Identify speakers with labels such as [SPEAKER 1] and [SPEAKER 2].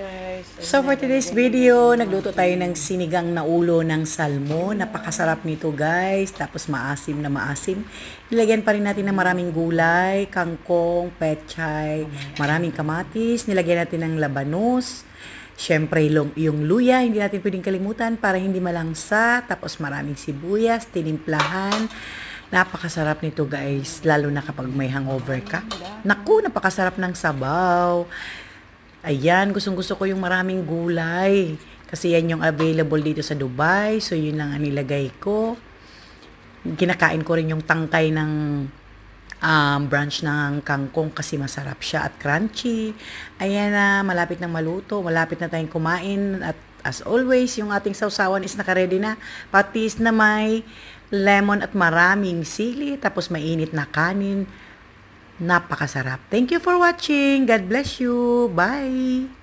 [SPEAKER 1] guys.
[SPEAKER 2] So for today's video, nagluto tayo ng sinigang na ulo ng salmon. Napakasarap nito guys. Tapos maasim na maasim. Nilagyan pa rin natin ng maraming gulay, kangkong, pechay, maraming kamatis. Nilagyan natin ng labanos. Siyempre yung luya, hindi natin pwedeng kalimutan para hindi malangsa. Tapos maraming sibuyas, tinimplahan. Napakasarap nito guys, lalo na kapag may hangover ka. Naku, napakasarap ng sabaw. Ayan, gustong-gusto ko yung maraming gulay. Kasi yan yung available dito sa Dubai. So, yun lang ang nilagay ko. Kinakain ko rin yung tangkay ng branch ng kangkong kasi masarap siya at crunchy. Ayan na, malapit na maluto. Malapit na tayong kumain. At as always, yung ating sausawan is naka-ready na. Patis na may lemon at maraming sili. Tapos mainit na kanin. Napakasarap. Thank you for watching. God bless you. Bye!